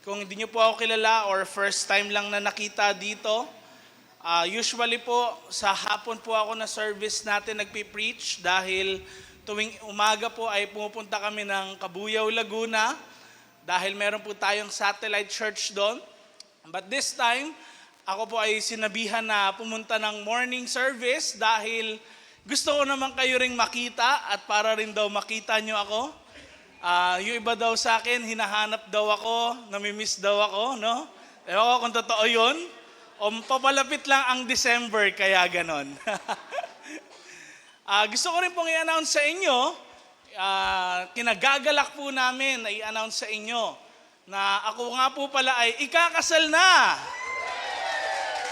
Kung hindi niyo po ako kilala or first time lang na nakita dito, usually po sa hapon po ako na service natin nagpi-preach dahil tuwing umaga po ay pumupunta kami ng Cabuyao, Laguna dahil meron po tayong satellite church doon. But this time, ako po ay sinabihan na pumunta ng morning service dahil gusto ko naman kayo ring makita at para rin daw makita nyo ako. Yung iba daw sa akin, hinahanap daw ako, namimiss daw ako, no? Ewan ko kung totoo yun. O papalapit lang ang December, kaya ganon. Gusto ko rin pong i-announce sa inyo, kinagagalak po namin na i-announce sa inyo na ako nga po pala ay ikakasal na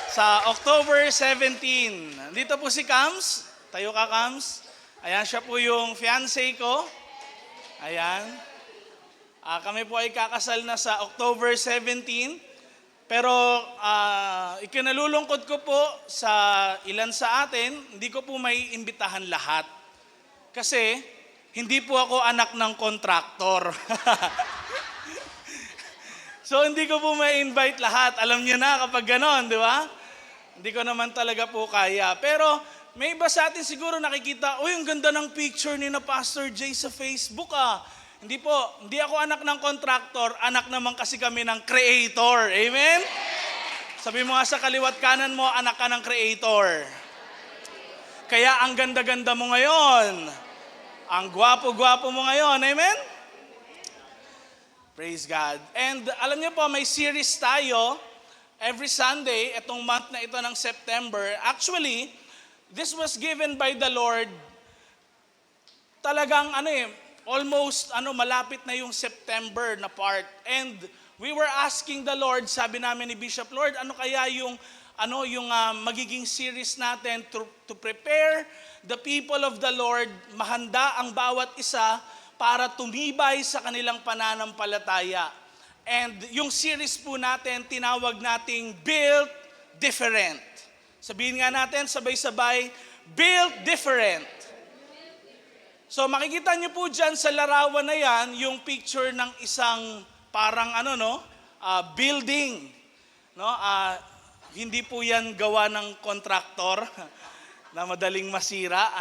sa October 17. Dito po si Cams. Tayo ka, Cams. Ayan, siya po yung fiancé ko. Ayan. Kami po ay kakasal na sa October 17. Pero ikinalulungkot ko po sa ilan sa atin, hindi ko po may imbitahan lahat. Kasi hindi po ako anak ng kontraktor. So hindi ko po may invite lahat. Alam niyo na kapag ganon, di ba? Hindi ko naman talaga po kaya. Pero may iba sa atin siguro nakikita, uy, ang ganda ng picture ni na Pastor Jay sa Facebook Hindi po, hindi ako anak ng contractor, anak naman kasi kami ng creator. Amen? Sabi mo nga sa kaliwat kanan mo, anak ka ng creator. Kaya ang ganda-ganda mo ngayon. Ang gwapo-gwapo mo ngayon. Amen? Praise God. And alam niyo po, may series tayo every Sunday, itong month na ito ng September. Actually, this was given by the Lord. Talagang almost malapit na yung September na part. And we were asking the Lord, sabi namin ni Bishop, Lord, ano kaya yung magiging series natin to prepare the people of the Lord, mahanda ang bawat isa para tumibay sa kanilang pananampalataya. And yung series po natin, tinawag nating Built Different. Sabihin nga natin, sabay-sabay, build different. So makikita niyo po dyan sa larawan na yan, yung picture ng isang parang building. No? Hindi po yan gawa ng kontraktor na madaling masira.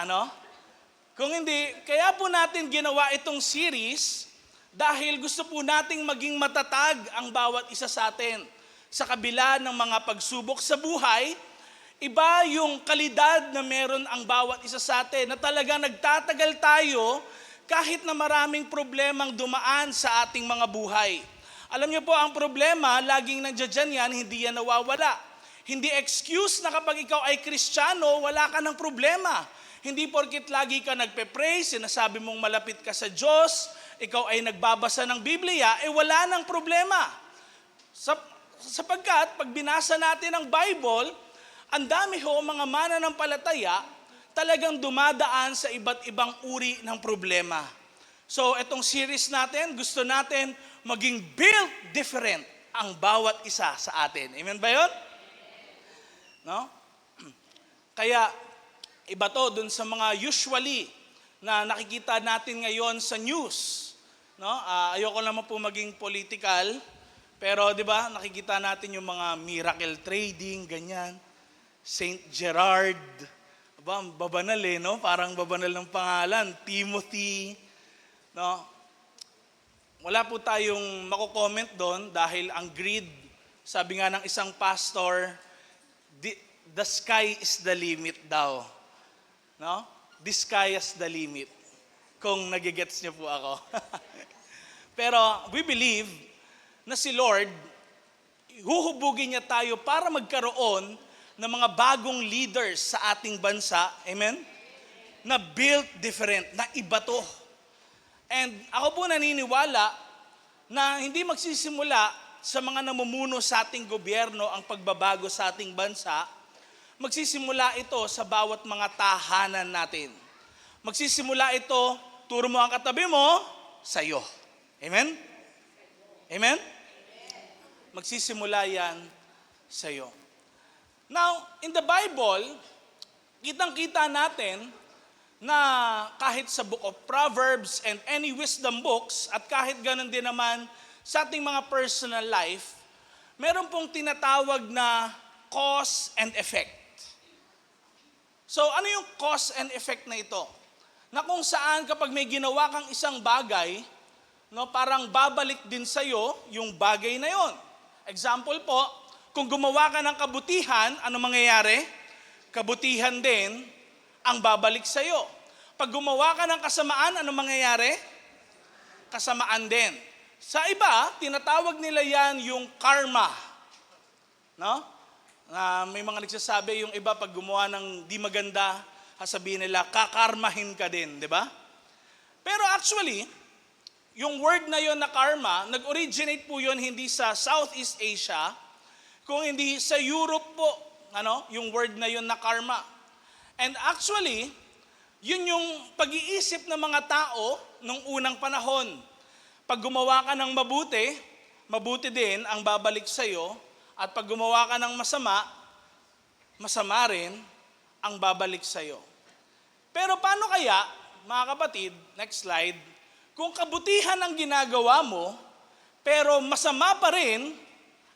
Kung hindi, kaya po natin ginawa itong series dahil gusto po nating maging matatag ang bawat isa sa atin. Sa kabila ng mga pagsubok sa buhay, iba yung kalidad na meron ang bawat isa sa atin na talaga nagtatagal tayo kahit na maraming problemang dumaan sa ating mga buhay. Alam niyo po, ang problema, laging nandiyan yan, hindi yan nawawala. Hindi excuse na kapag ikaw ay Kristiyano, wala ka ng problema. Hindi porkit lagi ka nagpe-pray, sinasabi mong malapit ka sa Diyos, ikaw ay nagbabasa ng Biblia, wala ng problema. Sapagkat pag binasa natin ang Bible, ang dami mga mananampalataya talagang dumadaan sa iba't ibang uri ng problema. So, itong series natin, gusto natin maging built different ang bawat isa sa atin. Amen ba yun? No? Kaya, iba to dun sa mga usually na nakikita natin ngayon sa news. No? Ayoko naman po maging political, pero di ba, nakikita natin yung mga miracle trading, ganyan. Saint Gerard, babanal no? Parang babanal ng pangalan, Timothy, no? Wala po tayong mako-comment doon dahil ang greed, sabi nga ng isang pastor, the sky is the limit daw. No? The sky is the limit. Kung nagigets niyo po ako. Pero we believe na si Lord, huhubugin niya tayo para magkaroon ng mga bagong leaders sa ating bansa, amen? Na built different, na iba to. And ako po naniniwala na hindi magsisimula sa mga namumuno sa ating gobyerno ang pagbabago sa ating bansa, magsisimula ito sa bawat mga tahanan natin. Magsisimula ito, turo mo ang katabi mo, sa'yo. Amen? Amen? Magsisimula yan sa'yo. Now, in the Bible, kitang-kita natin na kahit sa Book of Proverbs and any wisdom books, at kahit ganun din naman sa ating mga personal life, meron pong tinatawag na cause and effect. So ano yung cause and effect na ito? Na kung saan kapag may ginawa kang isang bagay, no, parang babalik din sa'yo yung bagay na yon. Example po, kung gumawa ka ng kabutihan, ano mangyayari? Kabutihan din ang babalik sa'yo. Pag gumawa ka ng kasamaan, ano mangyayari? Kasamaan din. Sa iba, tinatawag nila yan yung karma. No? May mga nagsasabi, yung iba pag gumawa ng di maganda, sabihin nila, kakarmahin ka din, di ba? Pero actually, yung word na yon na karma, nag-originate po yon hindi sa Southeast Asia, kung hindi sa Europe po, yung word na yon na karma. And actually, yun yung pag-iisip ng mga tao nung unang panahon. Pag gumawa ka ng mabuti, mabuti din ang babalik sa'yo. At pag gumawa ka ng masama, masama rin ang babalik sa'yo. Pero paano kaya, mga kapatid, next slide, kung kabutihan ang ginagawa mo, pero masama pa rin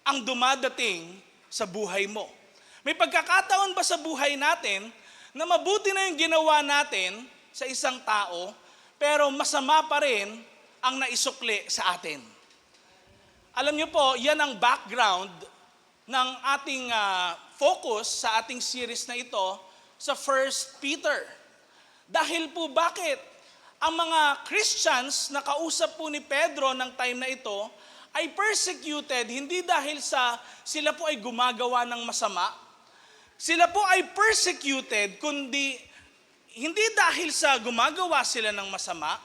ang dumadating sa buhay mo? May pagkakataon ba sa buhay natin na mabuti na yung ginawa natin sa isang tao, pero masama pa rin ang naisukli sa atin? Alam niyo po, yan ang background ng ating focus sa ating series na ito sa 1 Peter. Dahil po bakit? Ang mga Christians na kausap po ni Pedro ng time na ito ay persecuted hindi dahil sa sila po ay gumagawa ng masama. Sila po ay persecuted kundi hindi dahil sa gumagawa sila ng masama,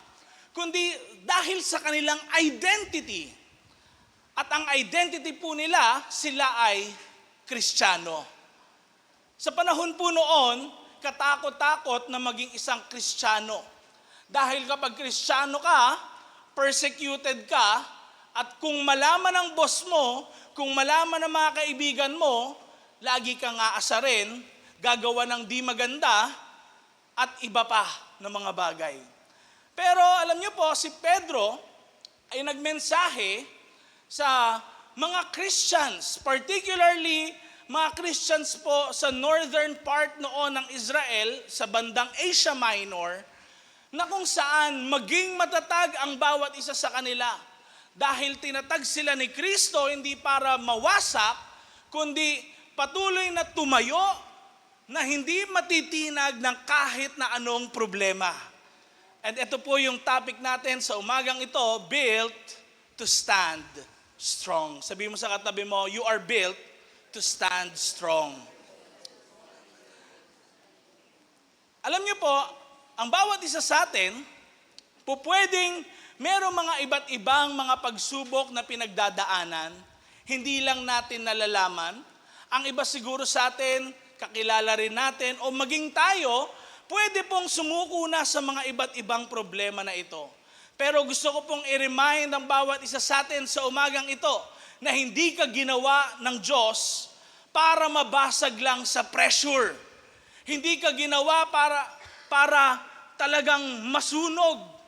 kundi dahil sa kanilang identity. At ang identity po nila, sila ay Kristiyano. Sa panahon po noon, katakot-takot na maging isang Kristiyano. Dahil kapag Kristiyano ka, persecuted ka, at kung malaman ng boss mo, kung malaman ng mga kaibigan mo, lagi kang aasarin, gagawa ng di maganda, at iba pa ng mga bagay. Pero alam niyo po, si Pedro ay nagmensahe sa mga Christians, particularly mga Christians po sa northern part noon ng Israel, sa bandang Asia Minor, na kung saan maging matatag ang bawat isa sa kanila. Dahil tinatag sila ni Kristo hindi para mawasak, kundi patuloy na tumayo na hindi matitinag ng kahit na anong problema. And ito po yung topic natin sa umagang ito, built to stand strong. Sabihin mo sa katabi mo, you are built to stand strong. Alam niyo po, ang bawat isa sa atin, pwedeng merong mga iba't ibang mga pagsubok na pinagdadaanan, hindi lang natin nalalaman. Ang iba siguro sa atin, kakilala rin natin, o maging tayo, pwede pong sumuko na sa mga iba't ibang problema na ito. Pero gusto ko pong i-remind ang bawat isa sa atin sa umagang ito, na hindi ka ginawa ng Diyos para mabasag lang sa pressure. Hindi ka ginawa para talagang masunog.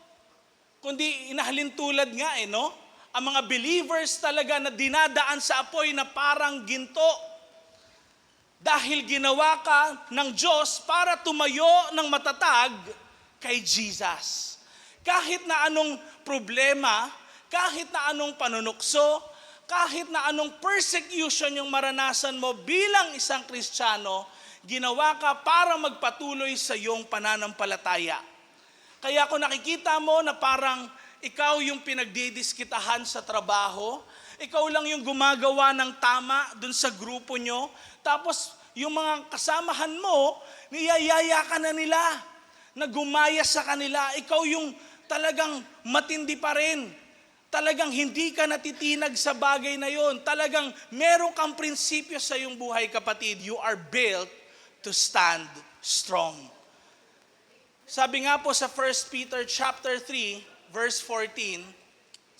Kundi inahalintulad nga no? Ang mga believers talaga na dinadaan sa apoy na parang ginto. Dahil ginawa ka ng Diyos para tumayo ng matatag kay Jesus. Kahit na anong problema, kahit na anong panunukso, kahit na anong persecution yung maranasan mo bilang isang Kristiyano, ginawa ka para magpatuloy sa iyong pananampalataya. Kaya kung nakikita mo na parang ikaw yung pinagdidiskitahan sa trabaho, ikaw lang yung gumagawa ng tama dun sa grupo nyo, tapos yung mga kasamahan mo, niyayaya ka na nila, na gumaya sa kanila, ikaw yung talagang matindi pa rin. Talagang hindi ka natitinag sa bagay na yon. Talagang meron kang prinsipyo sa iyong buhay, kapatid. You are built to stand strong. Sabi nga po sa 1 Peter chapter 3, verse 14,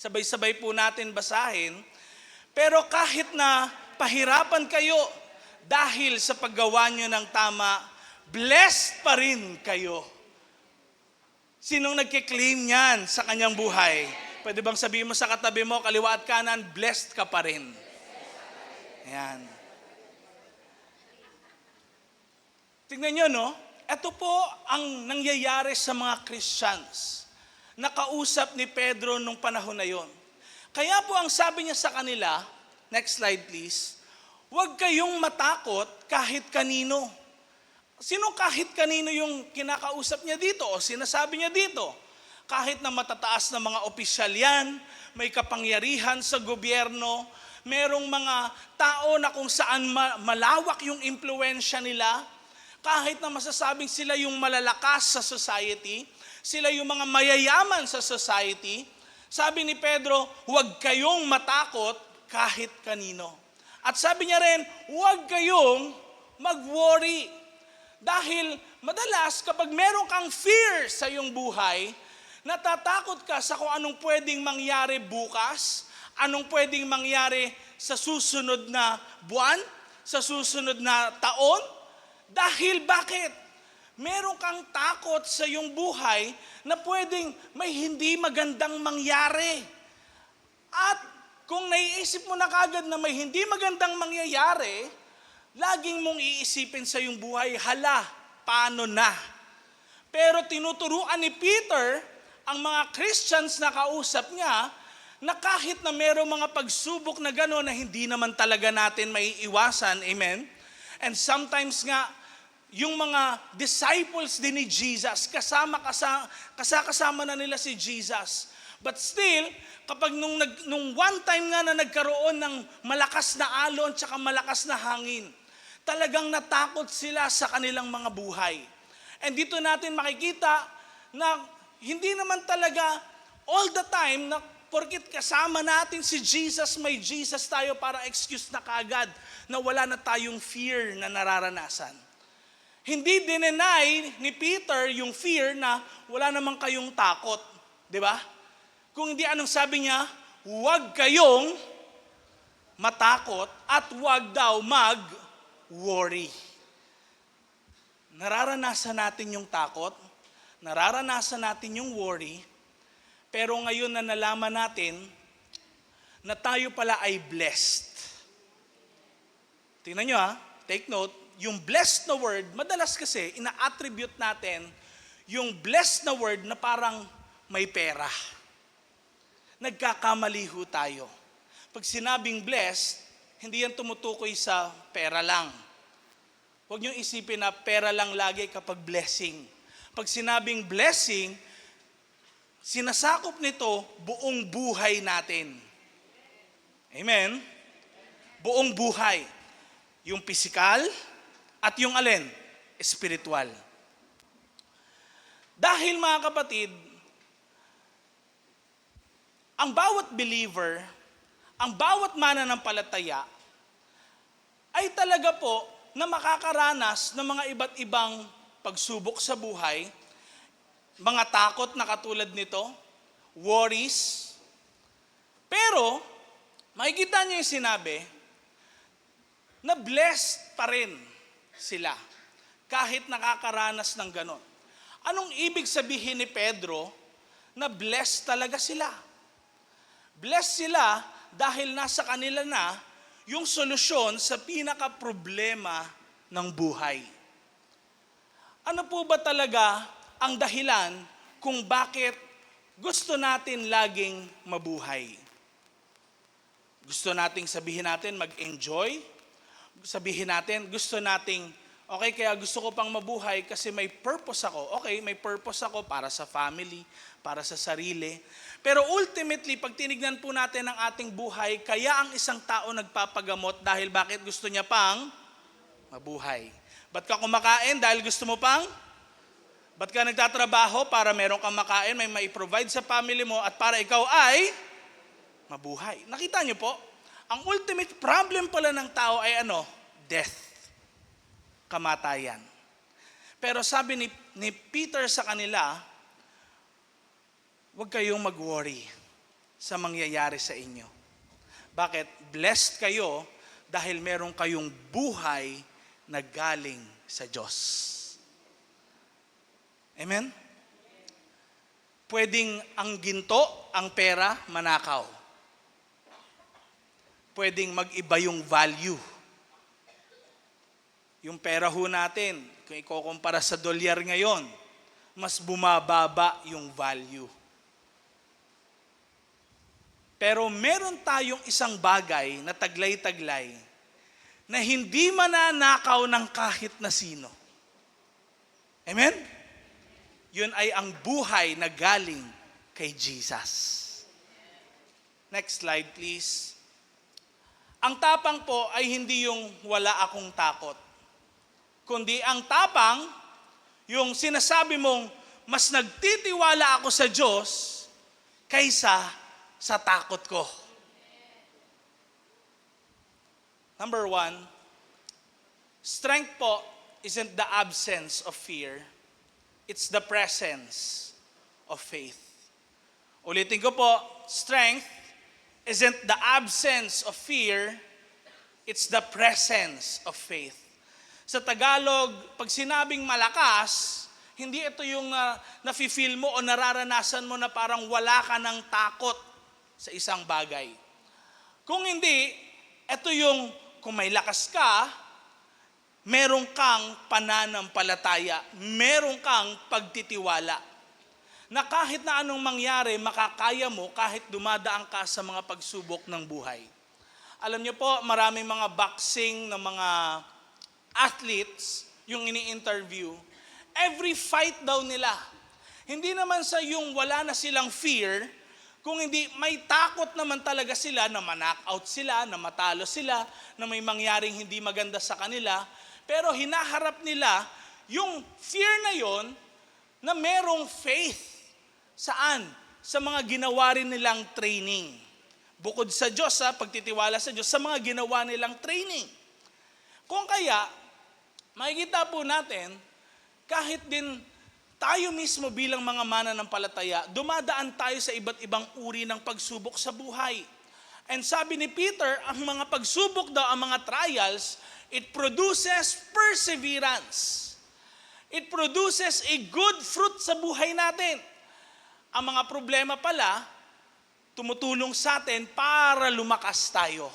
sabay-sabay po natin basahin, pero kahit na pahirapan kayo dahil sa paggawa nyo ng tama, blessed pa rin kayo. Sinong nagkiklaim niyan sa kanyang buhay? Pwede bang sabihin mo sa katabi mo, kaliwa at kanan, blessed ka pa rin. Ayan. Tingnan nyo, no? Ito po ang nangyayari sa mga Christians. Nakausap ni Pedro nung panahon na yon. Kaya po ang sabi niya sa kanila, next slide please, huwag kayong matakot kahit kanino. Sino kahit kanino yung kinakausap niya dito o sinasabi niya dito? Kahit na matataas na mga opisyal yan, may kapangyarihan sa gobyerno, merong mga tao na kung saan malawak yung impluensya nila, kahit na masasabing sila yung malalakas sa society, sila yung mga mayayaman sa society, sabi ni Pedro, huwag kayong matakot kahit kanino. At sabi niya rin, huwag kayong mag-worry. Dahil madalas kapag meron kang fear sa iyong buhay, natatakot ka sa kung anong pwedeng mangyari bukas, anong pwedeng mangyari sa susunod na buwan, sa susunod na taon. Dahil bakit? Meron kang takot sa iyong buhay na pwedeng may hindi magandang mangyari. At kung naiisip mo na kagad na may hindi magandang mangyayari, laging mong iisipin sa iyong buhay, hala, paano na? Pero tinuturuan ni Peter ang mga Christians na kausap niya na kahit na merong mga pagsubok na gano'n na hindi naman talaga natin maiiwasan, amen? And sometimes nga, yung mga disciples din ni Jesus, kasama na nila si Jesus. But still, kapag nung one time nga na nagkaroon ng malakas na alon tsaka malakas na hangin, talagang natakot sila sa kanilang mga buhay. And dito natin makikita na hindi naman talaga all the time na porkit kasama natin si Jesus, may Jesus tayo para excuse na kagad na wala na tayong fear na nararanasan. Hindi dinenay ni Peter yung fear na wala naman kayong takot. Di ba? Kung hindi, anong sabi niya? Huwag kayong matakot at huwag daw mag-worry. Nararanasan natin yung takot, nararanasan natin yung worry, pero ngayon na nalaman natin na tayo pala ay blessed. Tingnan nyo take note, yung blessed na word, madalas kasi ina-attribute natin yung blessed na word na parang may pera. Nagkakamali ho tayo. Pag sinabing blessed, hindi yan tumutukoy sa pera lang. Huwag niyong isipin na pera lang lagi kapag blessing. Pag sinabing blessing, sinasakop nito buong buhay natin. Amen? Buong buhay. Yung physical, at yung alin? Espiritual. Dahil mga kapatid, ang bawat believer, ang bawat mananampalataya, ay talaga po na makakaranas ng mga iba't ibang pagsubok sa buhay, mga takot na katulad nito, worries. Pero, makikita niyo yung sinabi, na blessed pa rin sila kahit nakakaranas ng ganon. Anong ibig sabihin ni Pedro na blessed talaga sila? Blessed sila dahil nasa kanila na yung solusyon sa pinaka-problema ng buhay. Ano po ba talaga ang dahilan kung bakit gusto natin laging mabuhay? Gusto nating sabihin natin mag-enjoy? Sabihin natin, gusto nating, okay, kaya gusto ko pang mabuhay kasi may purpose ako. Okay, may purpose ako para sa family, para sa sarili. Pero ultimately, pag tinignan po natin ang ating buhay, kaya ang isang tao nagpapagamot dahil bakit gusto niya pang mabuhay. Ba't ka kumakain dahil gusto mo pang? Ba't ka nagtatrabaho para meron kang makain, may mai-provide sa family mo at para ikaw ay mabuhay. Nakita niyo po? Ang ultimate problem pala ng tao ay ano? Death. Kamatayan. Pero sabi ni Peter sa kanila, huwag kayong mag-worry sa mangyayari sa inyo. Bakit? Blessed kayo dahil meron kayong buhay na galing sa Diyos. Amen? Pwedeng ang ginto, ang pera, manakaw. Pwedeng mag-iba yung value. Yung pera ho natin, kung ikukumpara sa dolyar ngayon, mas bumababa yung value. Pero meron tayong isang bagay na taglay-taglay na hindi mananakaw ng kahit na sino. Amen? Yun ay ang buhay na galing kay Jesus. Next slide, please. Ang tapang po ay hindi yung wala akong takot, kundi ang tapang, yung sinasabi mong mas nagtitiwala ako sa Diyos kaysa sa takot ko. Number 1, strength po isn't the absence of fear. It's the presence of faith. Ulitin ko po, strength isn't the absence of fear, it's the presence of faith. Sa Tagalog, pag sinabing malakas, hindi ito yung nafe-feel mo o nararanasan mo na parang wala ka ng takot sa isang bagay. Kung hindi, ito yung kung may lakas ka, meron kang pananampalataya, meron kang pagtitiwala. Na kahit na anong mangyari, makakaya mo kahit dumadaan ka sa mga pagsubok ng buhay. Alam niyo po, maraming mga boxing na mga athletes, yung ini-interview, every fight daw nila, hindi naman sa yung wala na silang fear, kung hindi may takot naman talaga sila na ma-knockout sila, na matalo sila, na may mangyaring hindi maganda sa kanila, pero hinaharap nila yung fear na yon na merong faith. Saan? Sa mga ginawa rin nilang training. Bukod sa Diyos, pagtitiwala sa Diyos, sa mga ginawa nilang training. Kung kaya, makikita po natin, kahit din tayo mismo bilang mga mananampalataya, dumadaan tayo sa iba't ibang uri ng pagsubok sa buhay. And sabi ni Peter, ang mga pagsubok daw, ang mga trials, it produces perseverance. It produces a good fruit sa buhay natin. Ang mga problema pala, tumutulong sa atin para lumakas tayo.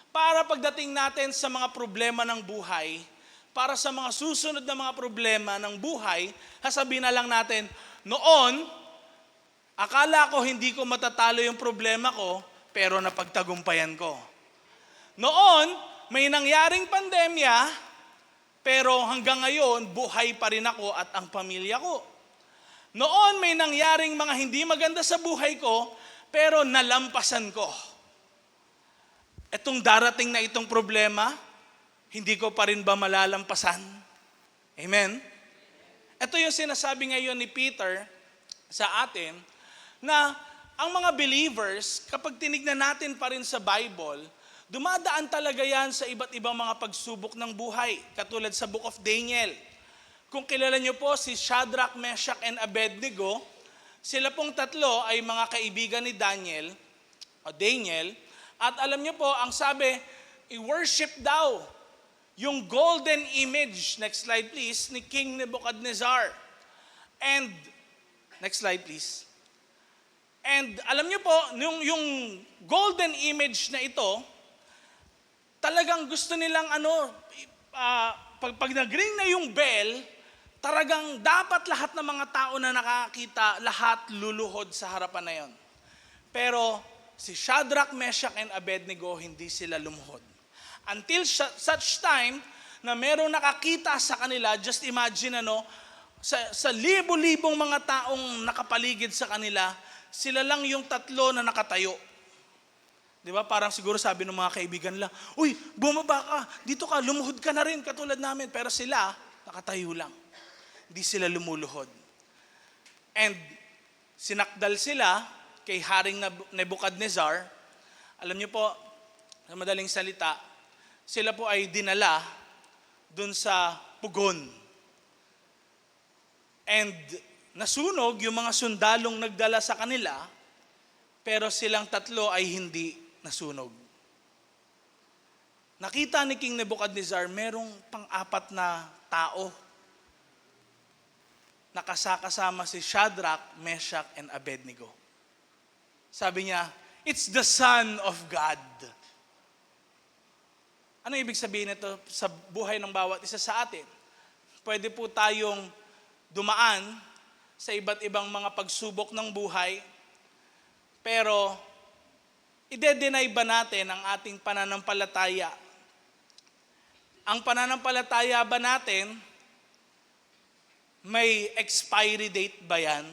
Para pagdating natin sa mga problema ng buhay, para sa mga susunod na mga problema ng buhay, sasabihin na lang natin, noon, akala ko hindi ko matatalo yung problema ko, pero napagtagumpayan ko. Noon, may nangyaring pandemya, pero hanggang ngayon, buhay pa rin ako at ang pamilya ko. Noon, may nangyaring mga hindi maganda sa buhay ko, pero nalampasan ko. Etong darating na itong problema, hindi ko pa rin ba malalampasan? Amen? Ito yung sinasabi ngayon ni Peter sa atin, na ang mga believers, kapag tinignan natin pa rin sa Bible, dumadaan talaga yan sa iba't ibang mga pagsubok ng buhay, katulad sa Book of Daniel. Kung kilala niyo po si Shadrach, Meshach, and Abednego, sila pong tatlo ay mga kaibigan ni Daniel, at alam niyo po, ang sabi, i-worship daw yung golden image, next slide please, ni King Nebuchadnezzar. And, next slide please. And alam niyo po, yung golden image na ito, talagang gusto nilang pag nag-ring na yung bell, talagang dapat lahat ng mga tao na nakakita, lahat luluhod sa harapan na yon. Pero si Shadrach, Meshach, and Abednego, hindi sila lumuhod. Until such time na merong nakakita sa kanila, just imagine sa libo-libong mga taong nakapaligid sa kanila, sila lang yung tatlo na nakatayo. Di ba? Parang siguro sabi ng mga kaibigan nila, uy, bumaba ka, dito ka, lumuhod ka na rin katulad namin. Pero sila, nakatayo lang. Hindi sila lumuluhod. And sinakdal sila kay Haring Nebuchadnezzar. Alam niyo po, sa madaling salita, sila po ay dinala dun sa pugon. And nasunog yung mga sundalong nagdala sa kanila, pero silang tatlo ay hindi nasunog. Nakita ni King Nebuchadnezzar, merong pang-apat na tao. nakasakasama si Shadrach, Meshach, and Abednego. Sabi niya, it's the Son of God. Ano ibig sabihin nito sa buhay ng bawat isa sa atin? Pwede po tayong dumaan sa iba't ibang mga pagsubok ng buhay, pero ide-deny ba natin ang ating pananampalataya? Ang pananampalataya ba natin, may expiry date ba yan?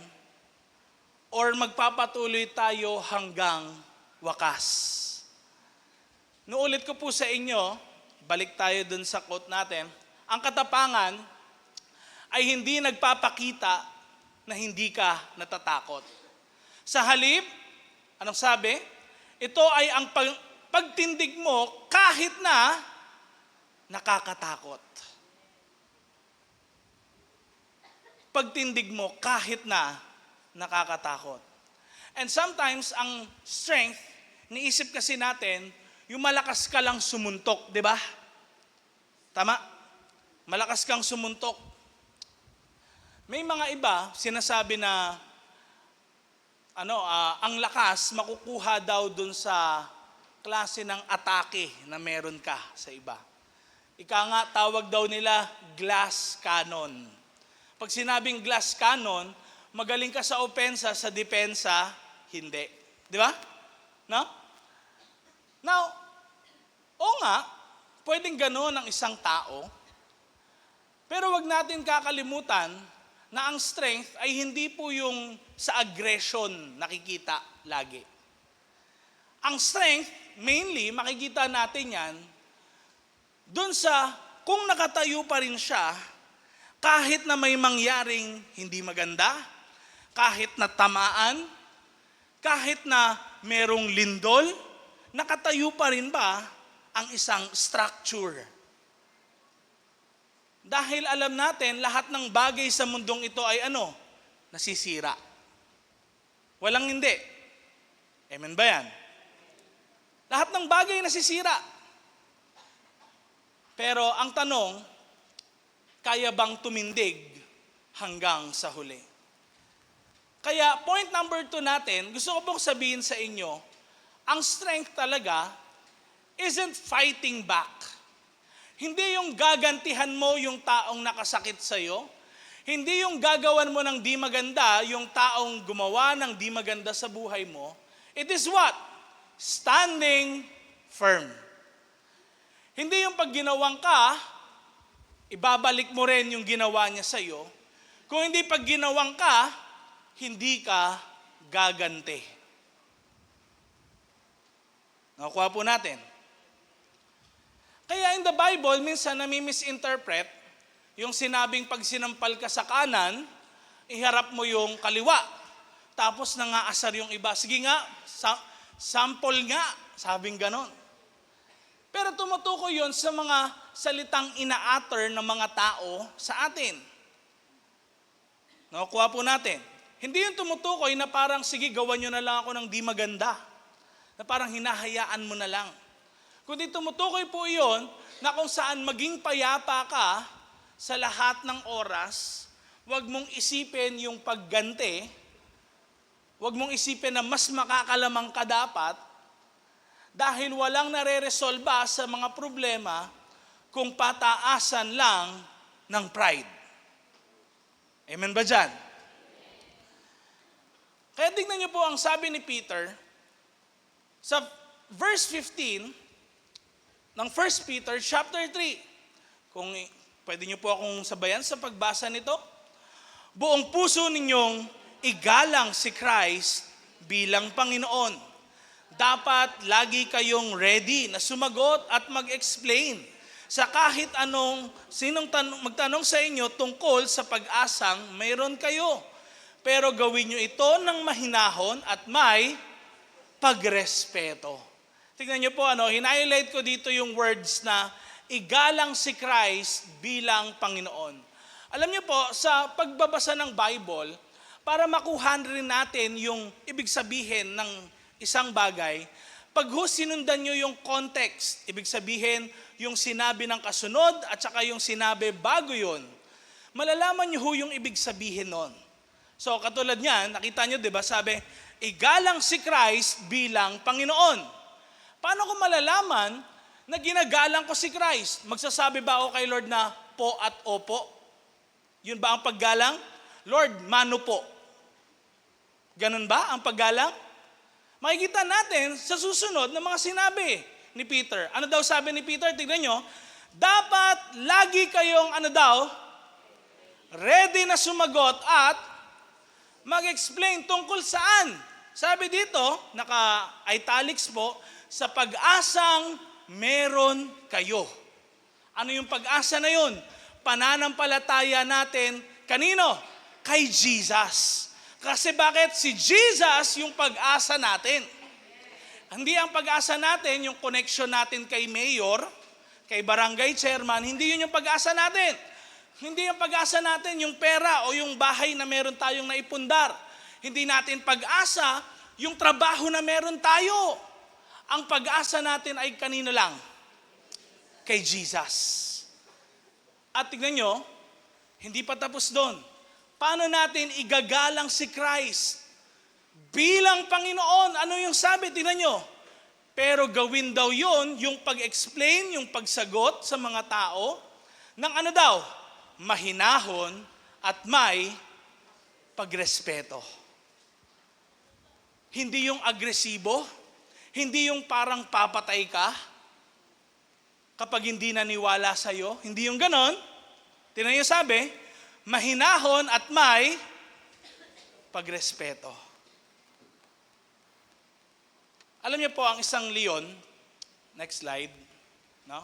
Or magpapatuloy tayo hanggang wakas? Nuulit ko po sa inyo, balik tayo dun sa quote natin, ang katapangan ay hindi nagpapakita na hindi ka natatakot. Sa halip, anong sabi? Ito ay ang pagtindig mo kahit na nakakatakot. Pagtindig mo kahit na nakakatakot. And sometimes, ang strength, niisip kasi natin, yung malakas ka lang sumuntok, di ba? Tama? Malakas kang sumuntok. May mga iba, sinasabi na, ang lakas makukuha daw dun sa klase ng atake na meron ka sa iba. Ika nga, tawag daw nila glass cannon. Pag sinabing glass cannon, magaling ka sa opensa, sa depensa, hindi. Di ba? No? Now, oo nga, pwedeng gano'n ang isang tao, pero wag natin kakalimutan na ang strength ay hindi po yung sa aggression nakikita lagi. Ang strength, mainly, makikita natin yan dun sa kung nakatayo pa rin siya, kahit na may mangyaring hindi maganda, kahit na tamaan, kahit na merong lindol, nakatayo pa rin ba ang isang structure? Dahil alam natin, lahat ng bagay sa mundong ito ay nasisira. Walang hindi. Amen ba yan? Lahat ng bagay nasisira. Pero ang tanong, kaya bang tumindig hanggang sa huli? Kaya point number 2 natin, gusto ko pong sabihin sa inyo, ang strength talaga isn't fighting back. Hindi yung gagantihan mo yung taong nakasakit sa'yo. Hindi yung gagawan mo ng di maganda yung taong gumawa ng di maganda sa buhay mo. It is what? Standing firm. Hindi yung pag ginawang ka, ibabalik mo rin yung ginawa niya sa'yo. Kung hindi pag ginawang ka, hindi ka gaganti. Nakuha po natin. Kaya in the Bible, minsan nami-misinterpret yung sinabing pag sinampal ka sa kanan, iharap mo yung kaliwa. Tapos nangaasar yung iba. Sige nga, sample nga, sabing ganon. Pero tumutukoy yon sa mga salitang ina-utter ng mga tao sa atin. Nakuha po natin. Hindi yung tumutukoy na parang, sige, gawan nyo na lang ako ng di maganda. Na parang hinahayaan mo na lang. Kundi tumutukoy po iyon na kung saan maging payapa ka sa lahat ng oras, huwag mong isipin yung pagganti, huwag mong isipin na mas makakalamang ka dapat, dahil walang nare-resolba sa mga problema kung pataasan lang ng pride. Amen ba dyan? Kaya tingnan niyo po ang sabi ni Peter sa verse 15, ng 1 Peter chapter 3. Kung pwede niyo po akong sabayan sa pagbasa nito. Buong puso ninyong igalang si Christ bilang Panginoon. Dapat lagi kayong ready na sumagot at mag-explain sa kahit anong magtanong sa inyo tungkol sa pag-asang mayroon kayo. Pero gawin niyo ito ng mahinahon at may pagrespeto. Tingnan niyo po, hinighlight ko dito yung words na igalang si Christ bilang Panginoon. Alam niyo po, sa pagbabasa ng Bible, para makuha rin natin yung ibig sabihin ng isang bagay, pag sinundan niyo yung context, ibig sabihin yung sinabi ng kasunod at saka yung sinabi bago yun, malalaman niyo ho yung ibig sabihin nun. So katulad niyan, nakita niyo 'di ba, sabi, igalang si Christ bilang Panginoon. Paano ko malalaman na ginagalang ko si Christ? Magsasabi ba ako kay Lord na po at opo? Yun ba ang paggalang? Lord, mano po. Ganun ba ang paggalang? Makikita natin sa susunod na mga sinabi ni Peter. Ano daw sabi ni Peter? Tignan nyo. Dapat lagi kayong ready na sumagot at mag-explain tungkol saan. Sabi dito, naka-italics po, sa pag-asang meron kayo. Ano yung pag-asa na yun? Pananampalataya natin, kanino? Kay Jesus. Kasi bakit? Si Jesus yung pag-asa natin. Hindi ang pag-asa natin, yung connection natin kay mayor, kay barangay chairman, hindi yun yung pag-asa natin. Hindi yung pag-asa natin, yung pera o yung bahay na meron tayong naipundar. Hindi natin pag-asa, yung trabaho na meron tayo. Ang pag-asa natin ay kanino lang? Kay Jesus. At tignan nyo, hindi pa tapos doon. Paano natin igagalang si Christ bilang Panginoon? Ano yung sabi? Tignan nyo. Pero gawin daw yun, yung pag-explain, yung pagsagot sa mga tao, ng ano daw? Mahinahon at may pagrespeto. Hindi yung agresibo, hindi yung parang papatay ka kapag hindi naniwala sa'yo. Hindi yung ganon. Tingnan niyo sabi, mahinahon at may pagrespeto. Alam niyo po ang isang leon, next slide, no?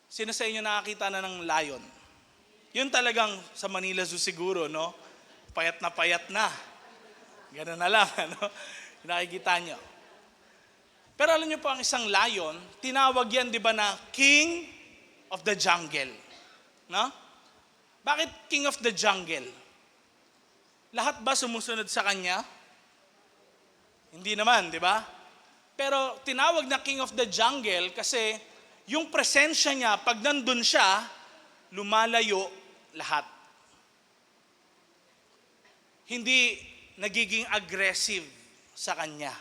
Sino sa inyo nakakita na ng lion? Yun talagang sa Manila Zoo siguro, no? Payat na. Ganun na lang, ano? Nakikita nyo. Pero alam niyo po ang isang lion, tinawag yan, di ba, na King of the Jungle. No? Bakit King of the Jungle? Lahat ba sumusunod sa kanya? Hindi naman, di ba? Pero tinawag na King of the Jungle kasi yung presensya niya, pag nandun siya, lumalayo lahat. Hindi nagiging aggressive sa kanya.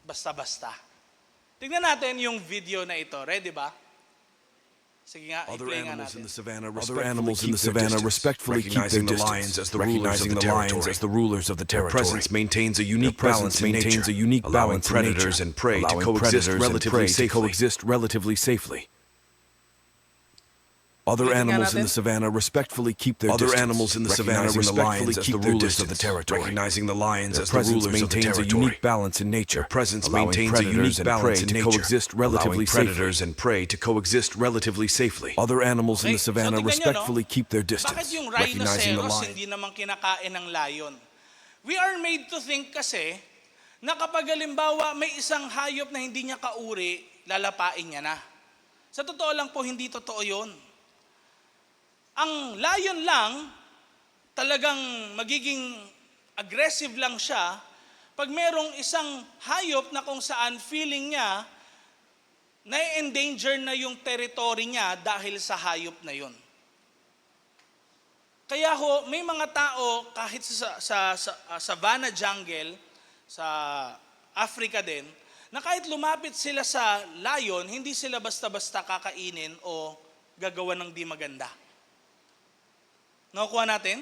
Basta-basta. Tingnan natin yung video na ito. Ready ba? Sige nga, i-play nga natin. Other animals in the savannah respectfully keep their distance, recognizing the lions as the rulers of the territory. Their presence maintains a unique balance in nature, allowing predators and prey to coexist relatively safely. Other animals in the savannah respectfully keep their distance, recognizing the lions as the rulers of the territory. Recognizing the lions as the rulers of the territory. Their presence maintains a unique balance in nature, allowing predators and prey to coexist relatively safely. Other animals in the savannah respectfully keep their distance, bakit yung recognizing the rhinoceros lions. hindi naman kinakain ng lion? We are made to think kasi na kapag halimbawa may isang hayop na hindi niya kauri, lalapain niya na. Sa totoo lang po, hindi totoo yun. Ang lion lang, talagang magiging aggressive lang siya pag merong isang hayop na kung saan feeling niya na-endanger na yung territory niya dahil sa hayop na yun. Kaya ho, may mga tao kahit sa savanna jungle, sa Africa din, na kahit lumapit sila sa lion, hindi sila basta-basta kakainin o gagawa ng di maganda. Nakukuha natin?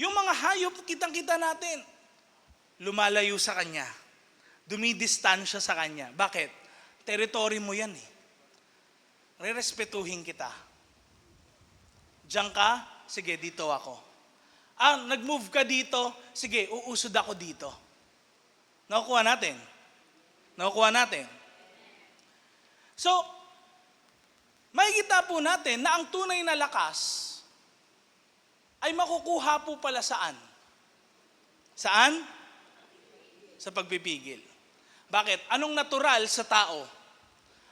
Yung mga hayop, kitang-kita natin, lumalayo sa kanya. Dumidistansya sa kanya. Bakit? Territory mo yan eh. Rerespetuhin kita. Diyan ka, sige, dito ako. Nag-move ka dito, sige, uusod ako dito. Nakukuha natin? Nakukuha natin? So, makikita po natin na ang tunay na lakas ay makukuha po pala saan? Saan? Sa pagpipigil. Bakit? Anong natural sa tao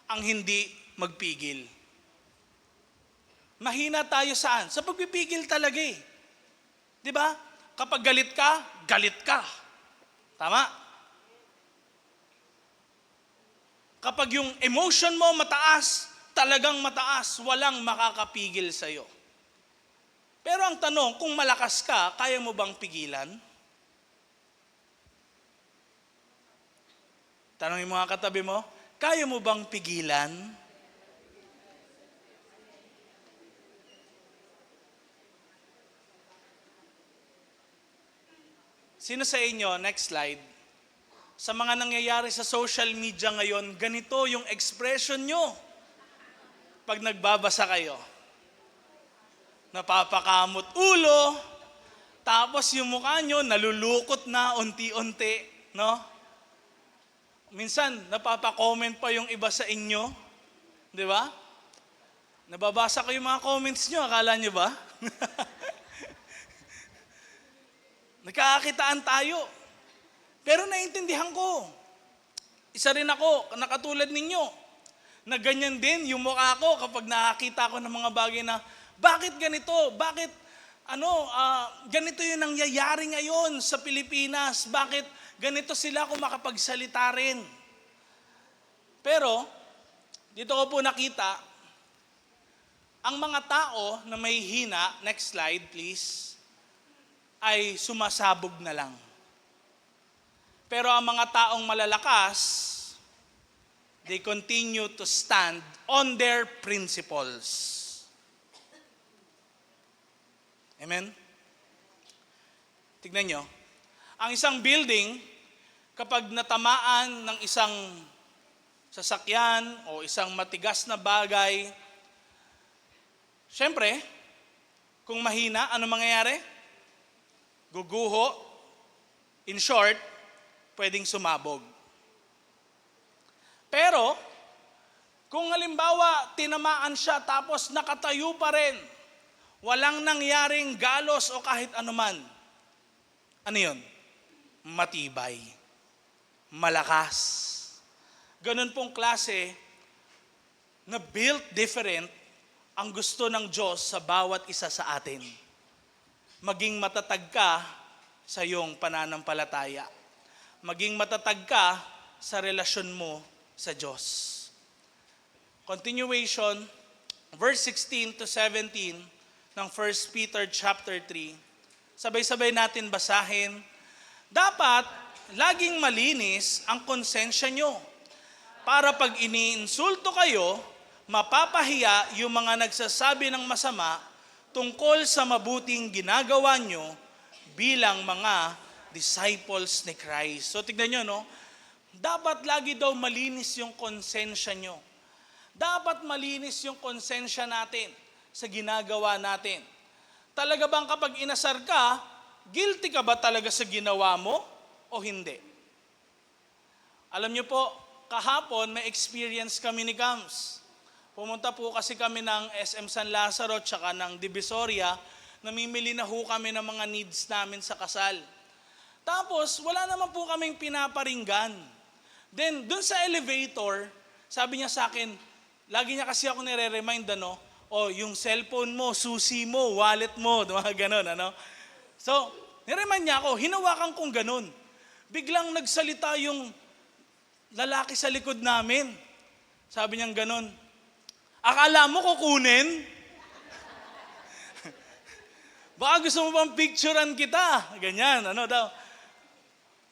ang hindi magpigil? Mahina tayo saan? Sa pagpipigil talaga eh. Di ba? Kapag galit ka, galit ka. Tama? Kapag yung emotion mo mataas, talagang mataas, walang makakapigil sa'yo. Pero ang tanong, kung malakas ka, kaya mo bang pigilan? Tanongin mo mga katabi mo, kaya mo bang pigilan? Sino sa inyo, next slide, sa mga nangyayari sa social media ngayon, ganito yung expression nyo pag nagbabasa kayo. Napapakamot ulo, tapos yung mukha nyo nalulukot na unti-unti, no? Minsan, napapa-comment pa yung iba sa inyo, di ba? Nababasa ko yung mga comments nyo, akala nyo ba? Nagkakakitaan tayo. Pero naiintindihan ko. Isa rin ako, nakatulad ninyo, na ganyan din yung mukha ko kapag nakakita ko ng mga bagay na, bakit ganito? Bakit ganito yung nangyayari ngayon sa Pilipinas? Bakit ganito sila kung makapagsalita rin? Pero, dito ko po nakita, ang mga tao na may hina, next slide please, ay sumasabog na lang. Pero ang mga taong malalakas, they continue to stand on their principles. Amen? Tignan nyo. Ang isang building, kapag natamaan ng isang sasakyan o isang matigas na bagay, syempre, kung mahina, ano mangyayari? Guguho. In short, pwedeng sumabog. Pero, kung halimbawa tinamaan siya tapos nakatayo pa rin, walang nangyaring galos o kahit anuman, ano yun? Matibay. Malakas. Ganun pong klase na built different ang gusto ng Diyos sa bawat isa sa atin. Maging matatag ka sa iyong pananampalataya. Maging matatag ka sa relasyon mo sa Diyos. Continuation, verse 16 to 17 ng 1 Peter chapter 3. Sabay-sabay natin basahin. Dapat laging malinis ang konsensya nyo para pag iniinsulto kayo, mapapahiya yung mga nagsasabi ng masama tungkol sa mabuting ginagawa nyo bilang mga disciples ni Christ. So tignan nyo, no? Dapat lagi daw malinis yung konsensya nyo. Dapat malinis yung konsensya natin sa ginagawa natin. Talaga bang kapag inasar ka, guilty ka ba talaga sa ginawa mo o hindi? Alam nyo po, kahapon may experience kami ni Kams. Pumunta po kasi kami ng SM San Lazaro tsaka ng Divisoria. Namimili na ho kami ng mga needs namin sa kasal. Tapos, wala naman po kaming pinaparinggan. Then, dun sa elevator, sabi niya sa akin, lagi niya kasi ako nire-remind, yung cellphone mo, susi mo, wallet mo, mga ganun, So, niremind niya ako, hinawakan kong ganun. Biglang nagsalita yung lalaki sa likod namin. Sabi niyang ganun, akala mo kukunin? Baka gusto mo bang picturean kita? Ganyan, daw.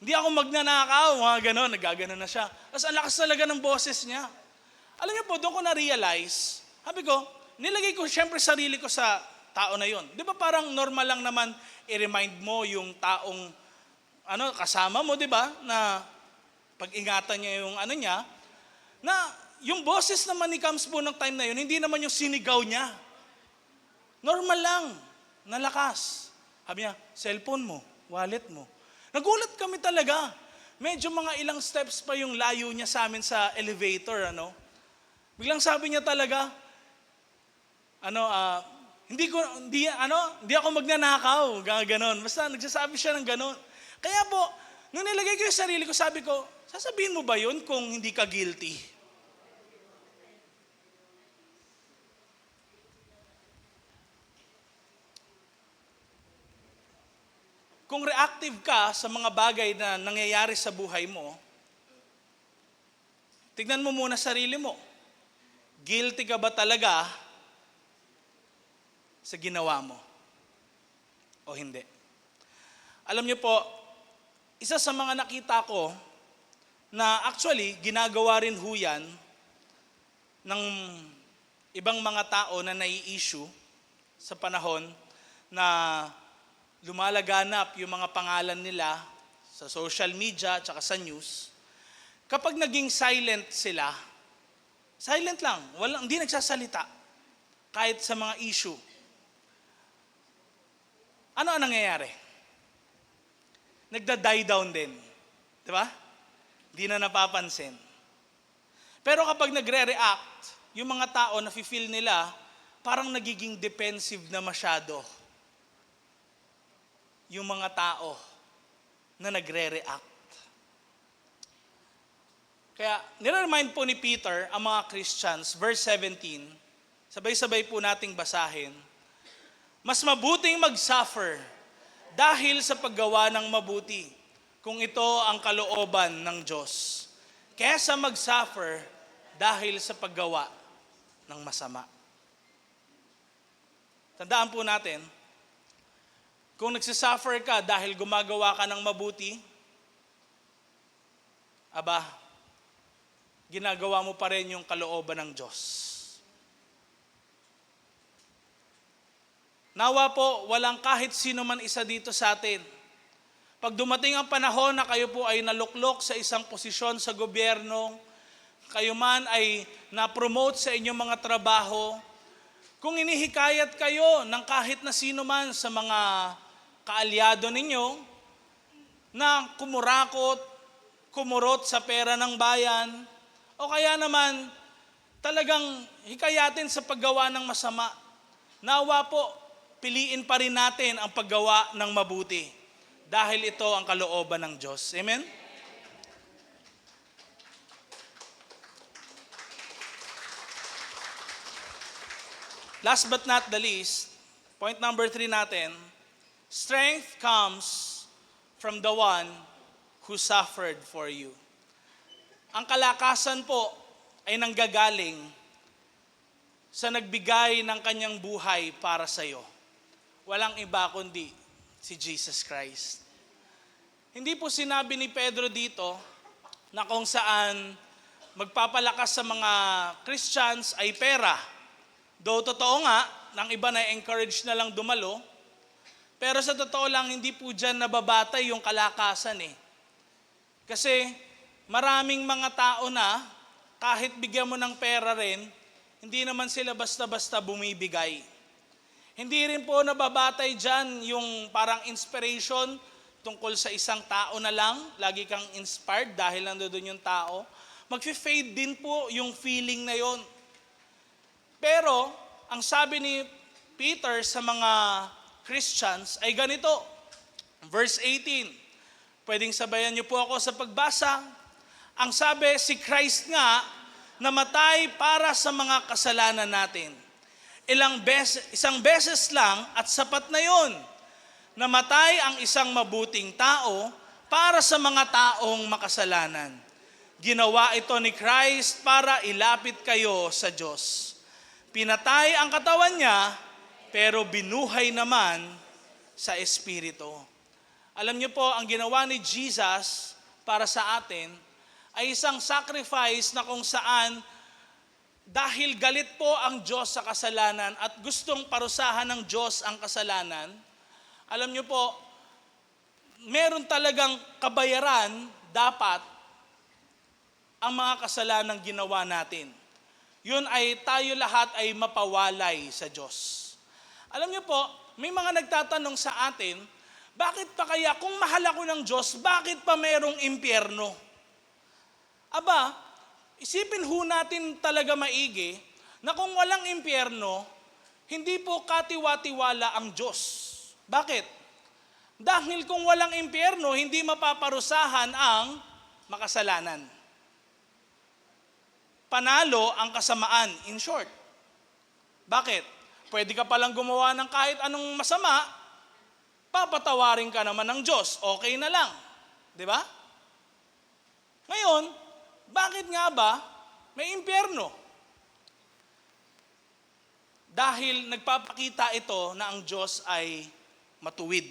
Hindi ako magnanakaw, mga ganon, nagaganon na siya. Tapos ang lakas talaga ng boses niya. Alam niyo po, doon ko na-realize, sabi ko, nilagay ko siyempre sarili ko sa tao na yon. Di ba parang normal lang naman i-remind mo yung taong kasama mo, di ba? Na pag-ingatan niya yung niya, na yung boses naman ni Kams po ng time na yun, hindi naman yung sinigaw niya. Normal lang, nalakas. Sabi niya, cellphone mo, wallet mo. Nagulat kami talaga. Medyo mga ilang steps pa yung layo niya sa amin sa elevator, Biglang sabi niya talaga, hindi ako magnanakaw, gano'n. Basta nagsasabi siya ng gano'n. Kaya po, nung nilagay ko yung sarili ko, sabi ko, sasabihin mo ba yun kung hindi ka guilty? Kung reactive ka sa mga bagay na nangyayari sa buhay mo, tignan mo muna sarili mo. Guilty ka ba talaga sa ginawa mo? o hindi. Alam niyo po, isa sa mga nakita ko na actually ginagawa rin ho yan ng ibang mga tao na nai-issue sa panahon na lumalaganap yung mga pangalan nila sa social media at sa news. Kapag naging silent sila, silent lang, hindi nagsasalita kahit sa mga issue. Ano ang nangyayari? Nagda-die down din. Di ba? Hindi na napapansin. Pero kapag nagre-react, yung mga tao na feel nila, parang nagiging defensive na masyado. Yung mga tao na nagre-react. Kaya, nire-remind po ni Peter ang mga Christians, verse 17, sabay-sabay po nating basahin, mas mabuting mag-suffer dahil sa paggawa ng mabuti, kung ito ang kalooban ng Diyos, kaysa mag-suffer dahil sa paggawa ng masama. Tandaan po natin, kung nagsisuffer ka dahil gumagawa ka ng mabuti, ginagawa mo pa rin yung kalooban ng Diyos. Nawa po, walang kahit sino man isa dito sa atin. Pag dumating ang panahon na kayo po ay naluklok sa isang posisyon sa gobyerno, kayo man ay na-promote sa inyong mga trabaho, kung inihikayat kayo ng kahit na sino man sa mga kaalyado ninyo na kumurot sa pera ng bayan, o kaya naman talagang hikayatin sa paggawa ng masama, nawa po, piliin pa rin natin ang paggawa ng mabuti dahil ito ang kalooban ng Diyos. Amen? Last but not the least, point number 3 natin, strength comes from the one who suffered for you. Ang kalakasan po ay nanggagaling sa nagbigay ng kanyang buhay para sa iyo. Walang iba kundi si Jesus Christ. Hindi po sinabi ni Pedro dito na kung saan magpapalakas sa mga Christians ay pera. Though totoo nga, ng iba na encourage na lang dumalo, pero sa totoo lang, hindi po dyan nababatay yung kalakasan eh. Kasi maraming mga tao na kahit bigyan mo ng pera rin, hindi naman sila basta-basta bumibigay. Hindi rin po nababatay dyan yung parang inspiration tungkol sa isang tao na lang, lagi kang inspired dahil nandoon yung tao. Mag-fade din po yung feeling na yon. Pero, ang sabi ni Peter sa mga Christians ay ganito. Verse 18. Pwedeng sabayan niyo po ako sa pagbasa. Ang sabi, si Christ nga namatay para sa mga kasalanan natin. Isang beses lang at sapat na yon. Namatay ang isang mabuting tao para sa mga taong makasalanan. Ginawa ito ni Christ para ilapit kayo sa Diyos. Pinatay ang katawan niya, pero binuhay naman sa Espiritu. Alam niyo po, ang ginawa ni Jesus para sa atin ay isang sacrifice na kung saan dahil galit po ang Diyos sa kasalanan at gustong parusahan ng Diyos ang kasalanan, alam niyo po, meron talagang kabayaran dapat ang mga kasalanang ginawa natin. Yun ay tayo lahat ay mapawalay sa Diyos. Alam niyo po, may mga nagtatanong sa atin, bakit pa kaya kung mahal ako ng Diyos, bakit pa mayroong impyerno? Isipin ho natin talaga maigi na kung walang impyerno, hindi po katiwa-tiwala ang Diyos. Bakit? Dahil kung walang impyerno, hindi mapaparusahan ang makasalanan. Panalo ang kasamaan, in short. Bakit? Pwede ka palang gumawa ng kahit anong masama, papatawarin ka naman ng Diyos, okay na lang. Di ba? Ngayon, bakit nga ba may impyerno? Dahil nagpapakita ito na ang Diyos ay matuwid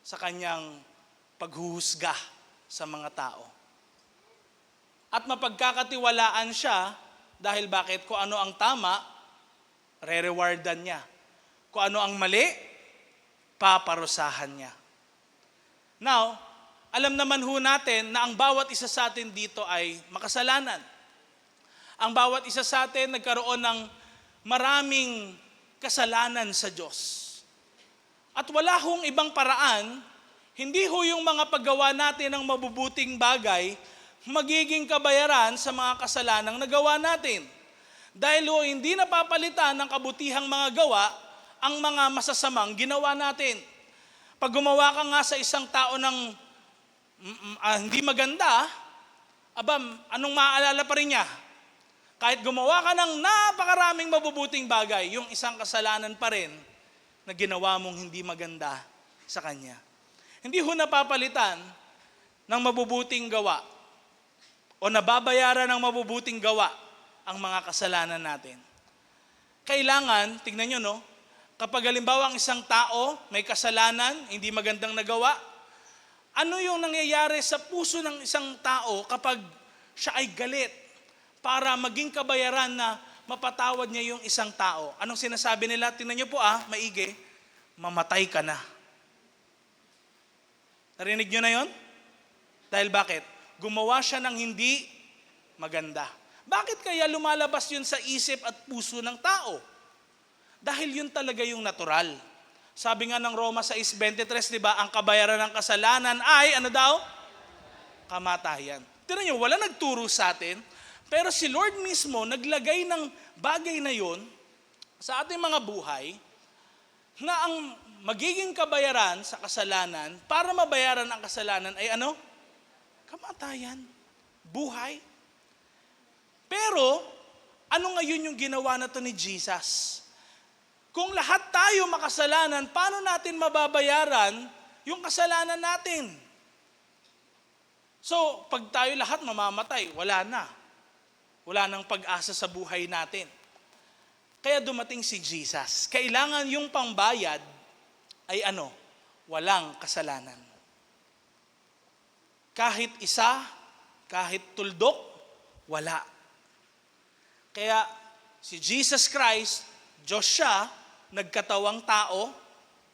sa kanyang paghuhusga sa mga tao. At mapagkakatiwalaan siya dahil bakit? Kung ano ang tama, re-rewardan niya. Kung ano ang mali, paparusahan niya. Now, alam naman ho natin na ang bawat isa sa atin dito ay makasalanan. Ang bawat isa sa atin nagkaroon ng maraming kasalanan sa Diyos. At wala hong ibang paraan, hindi ho yung mga paggawa natin ng mabubuting bagay magiging kabayaran sa mga kasalanang nagawa natin. Dahil ho, hindi napapalitan ng kabutihang mga gawa ang mga masasamang ginawa natin. Pag gumawa ka nga sa isang tao ng hindi maganda, anong maaalala pa rin niya? Kahit gumawa ka ng napakaraming mabubuting bagay, yung isang kasalanan pa rin na ginawa mong hindi maganda sa kanya. Hindi ho napapalitan ng mabubuting gawa o nababayaran ng mabubuting gawa ang mga kasalanan natin. Kailangan, tignan nyo, no? Kapag halimbawa ang isang tao may kasalanan, hindi magandang nagawa, ano yung nangyayari sa puso ng isang tao kapag siya ay galit para maging kabayaran na mapatawad niya yung isang tao? Anong sinasabi nila? Tingnan niyo po maigi, mamatay ka na. Narinig niyo na yon? Dahil bakit? Gumawa siya ng hindi maganda. Bakit kaya lumalabas yun sa isip at puso ng tao? Dahil yun talaga yung natural. Sabi nga ng Roma 6:23, di ba, ang kabayaran ng kasalanan ay, ano daw? Kamatayan. Tignan niyo, wala nagturo sa atin, pero si Lord mismo naglagay ng bagay na yon sa ating mga buhay na ang magiging kabayaran sa kasalanan, para mabayaran ang kasalanan ay ano? Kamatayan. Buhay. Pero, ano ngayon yung ginawa na to ni Jesus? Kung lahat tayo makasalanan, paano natin mababayaran yung kasalanan natin? So, pag tayo lahat mamamatay, wala na. Wala nang pag-asa sa buhay natin. Kaya dumating si Jesus. Kailangan yung pangbayad ay ano? Walang kasalanan. Kahit isa, kahit tuldok, wala. Kaya si Jesus Christ, Diyos siya, nagkatawang tao,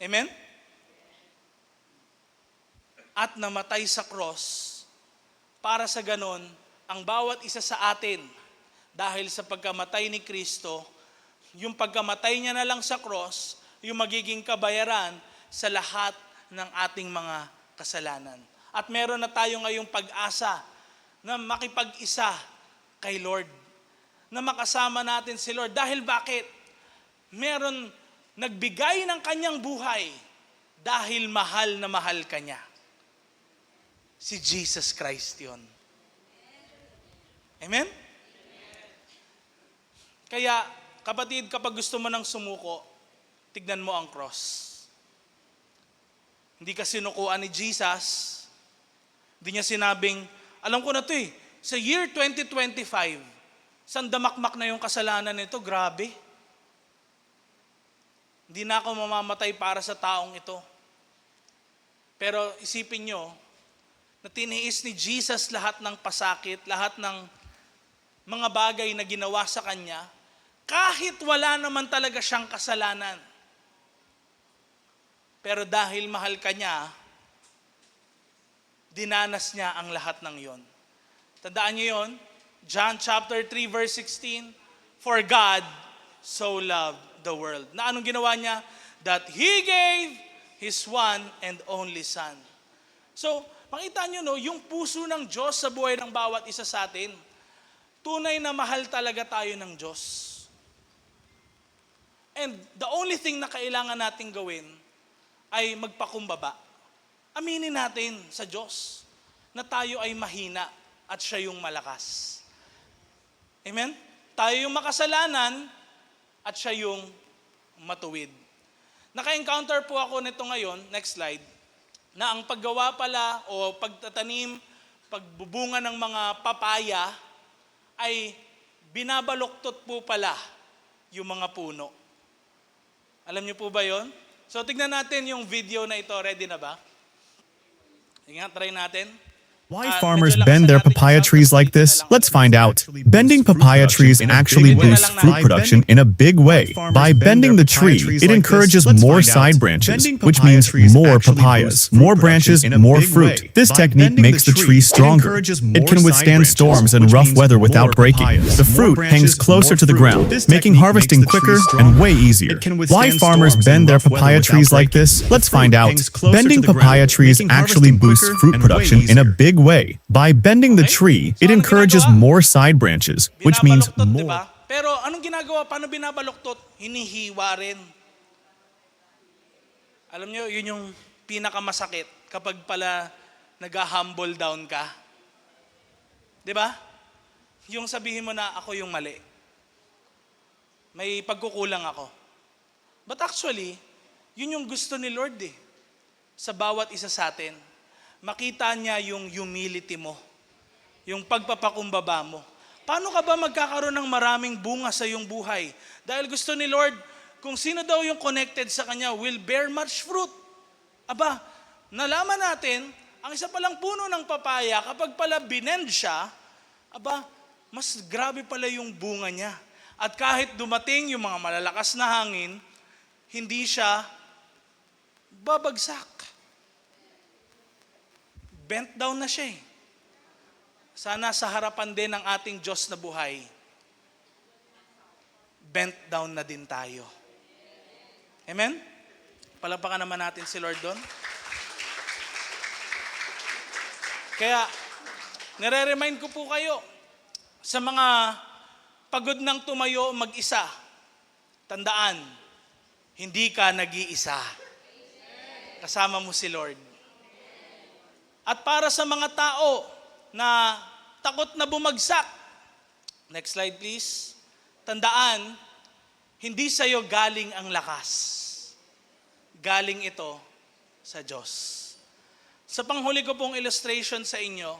amen? At namatay sa cross, para sa ganon, ang bawat isa sa atin, dahil sa pagkamatay ni Kristo, yung pagkamatay niya na lang sa cross, yung magiging kabayaran sa lahat ng ating mga kasalanan. At meron na tayo ngayong pag-asa na makipag-isa kay Lord, na makasama natin si Lord. Dahil bakit? Meron nagbigay ng kanyang buhay dahil mahal na mahal ka niya. Si Jesus Christ yun. Amen? Kaya, kapatid, kapag gusto mo nang sumuko, tignan mo ang cross. Hindi ka sinukuan ni Jesus. Hindi niya sinabing, alam ko na to sa year 2025, sandamakmak na yung kasalanan nito, grabe. Hindi na ako mamamatay para sa taong ito. Pero isipin nyo, na tiniis ni Jesus lahat ng pasakit, lahat ng mga bagay na ginawa sa kanya, kahit wala naman talaga siyang kasalanan. Pero dahil mahal ka niya, dinanas niya ang lahat ng yon. Tandaan niyo yon? John chapter 3 verse 16, for God so loved the world. Na anong ginawa niya? That He gave His one and only Son. So, makita niyo yung puso ng Diyos sa buhay ng bawat isa sa atin. Tunay na mahal talaga tayo ng Diyos. And the only thing na kailangan natin gawin ay magpakumbaba. Aminin natin sa Diyos na tayo ay mahina at siya yung malakas. Amen? Tayo yung makasalanan at siya yung matuwid. Naka-encounter po ako nito ngayon, next slide, na ang paggawa pala o pagtatanim, pagbubunga ng mga papaya ay binabaluktot po pala yung mga puno. Alam niyo po ba yon? So tignan natin yung video na ito. Ready na ba? Ingat, try natin. Why Ah, farmers medyo bend their lakasan natin yung papaya sound trees kasi like dito na this? lang Let's ako find out. Bending papaya trees actually boosts fruit production in a big way. By bending the tree, it encourages more side branches, which means more papayas. More branches, more fruit. This technique makes the tree stronger. It can withstand storms and rough weather without breaking. The fruit hangs closer to the ground, making harvesting quicker and way easier. Why farmers bend their papaya trees like this? Let's find out. Bending papaya trees actually boosts fruit production in a big way. By bending the tree, it encourages more side branches, which means Binabaluktot, di more. ba? Pero anong ginagawa? Paano binabaluktot? Hinihiwa rin. Alam nyo, yun yung pinakamasakit kapag pala nag-humble down ka. Di ba? Yung sabihin mo na ako yung mali. May pagkukulang ako. But actually, yun yung gusto ni Lord eh. Sa bawat isa sa atin. Makita niya yung humility mo. Yung pagpapakumbaba mo. Paano ka ba magkakaroon ng maraming bunga sa iyong buhay? Dahil gusto ni Lord, kung sino daw yung connected sa Kanya will bear much fruit. Aba, nalaman natin, ang isa palang puno ng papaya, kapag pala binend siya, aba, mas grabe pala yung bunga niya. At kahit dumating yung mga malalakas na hangin, hindi siya babagsak. Bent down na siya eh. Sana sa harapan din ng ating Diyos na buhay, bent down na din tayo. Amen? Palapakan naman natin si Lord doon. Kaya, nire-remind ko po kayo sa mga pagod ng tumayo mag-isa. Tandaan, hindi ka nag-iisa. Kasama mo si Lord. At para sa mga tao na takot na bumagsak, next slide please, tandaan, hindi sa'yo galing ang lakas. Galing ito sa Diyos. Sa panghuli ko pong illustration sa inyo,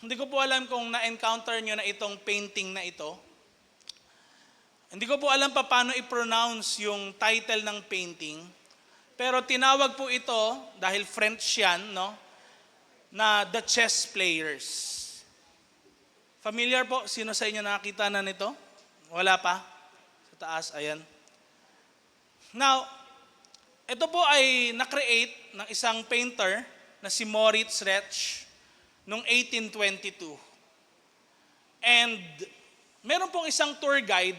hindi ko po alam kung na-encounter nyo na itong painting na ito. Hindi ko po alam pa paano i-pronounce yung title ng painting, pero tinawag po ito, dahil French yan, no? Na The Chess Players. Familiar po? Sino sa inyo nakakita na nito? Wala pa? Sa taas, ayan. Now, ito po ay na-create ng isang painter na si Moritz Retsch noong 1822. And meron pong isang tour guide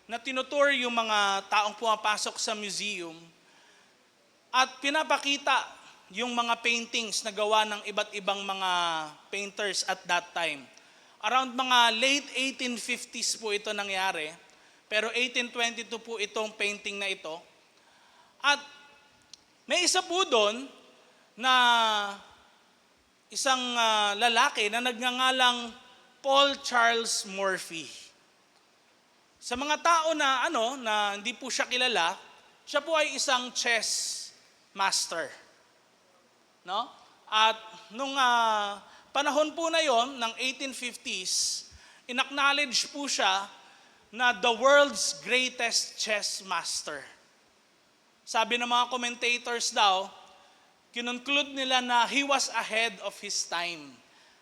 na tinutour yung mga taong pumapasok sa museum at pinapakita yung mga paintings na gawa ng iba't ibang mga painters at that time. Around mga late 1850s po ito nangyari, pero 1822 po itong painting na ito. At may isa po doon na isang lalaki na nagngangalang Paul Charles Morphy. Sa mga tao na na hindi po siya kilala, siya po ay isang chess master. No? At nung panahon po na yon ng 1850s, inacknowledge po siya na the world's greatest chess master. Sabi ng mga commentators daw, kinunclude nila na he was ahead of his time.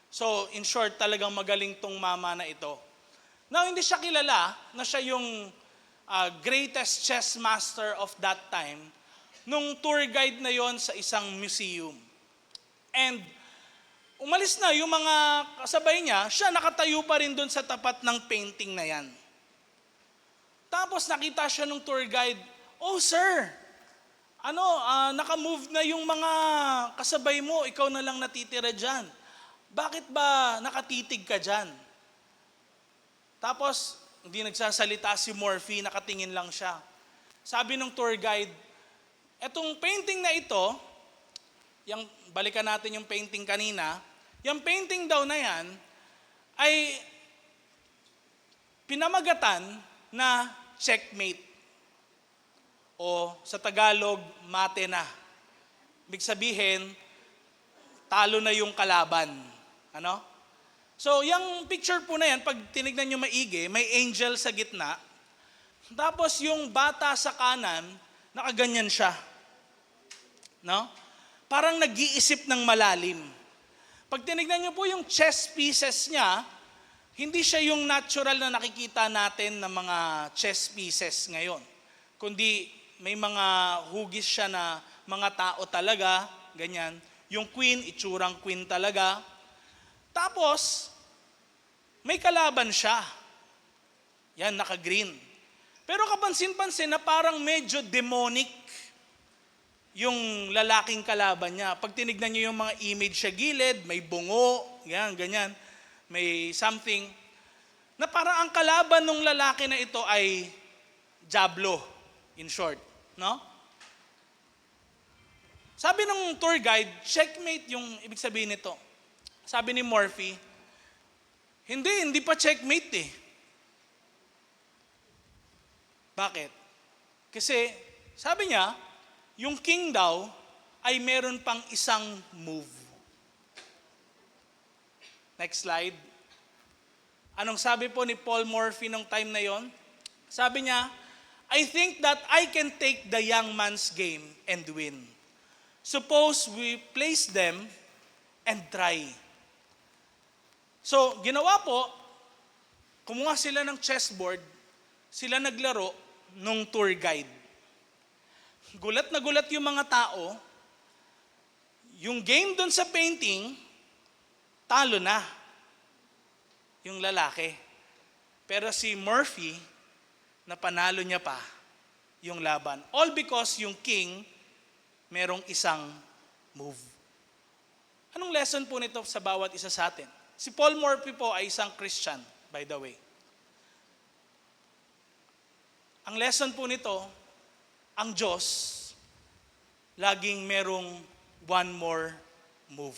So in short, talagang magaling tong mama na ito. Now hindi siya kilala na siya yung greatest chess master of that time nung tour guide na yon sa isang museum. And umalis na yung mga kasabay niya, siya nakatayo pa rin doon sa tapat ng painting na yan. Tapos nakita siya ng tour guide, "Oh sir, naka-move na yung mga kasabay mo, ikaw na lang natitira dyan. Bakit ba nakatitig ka dyan?" Tapos hindi nagsasalita si Morphy, nakatingin lang siya. Sabi ng tour guide, "Etong painting na ito, balikan natin yung painting kanina, yung painting daw na yan ay pinamagatan na checkmate. O sa Tagalog, mate na. Ibig sabihin, talo na yung kalaban. So, yung picture po na yan, pag tinignan nyo maigi, may angel sa gitna. Tapos yung bata sa kanan, nakaganyan siya. No? Parang nag-iisip ng malalim. Pag tinignan niyo po yung chess pieces niya, hindi siya yung natural na nakikita natin na mga chess pieces ngayon. Kundi may mga hugis siya na mga tao talaga, ganyan. Yung queen, itsurang queen talaga. Tapos, may kalaban siya. Yan, naka-green. Pero kapansin-pansin na parang medyo demonic yung lalaking kalaban niya. Pag tinignan niyo yung mga image sa gilid, may bungo, yan, ganyan. May something. Na parang ang kalaban ng lalaki na ito ay Diablo, in short. No? Sabi ng tour guide, checkmate yung ibig sabihin nito. Sabi ni Morphy, hindi pa checkmate eh. Bakit? Kasi sabi niya, yung king daw ay meron pang isang move. Next slide. Anong sabi po ni Paul Morphy nung time na yon? Sabi niya, I think that I can take the young man's game and win. Suppose we place them and try. So, ginawa po, kumuha sila ng chessboard, sila naglaro nung tour guide. Gulat na gulat yung mga tao, yung game dun sa painting, talo na yung lalaki. Pero si Murphy, napanalo niya pa yung laban. All because yung king, merong isang move. Anong lesson po nito sa bawat isa sa atin? Si Paul Morphy po ay isang Christian, by the way. Ang lesson po nito, ang Diyos, laging merong one more move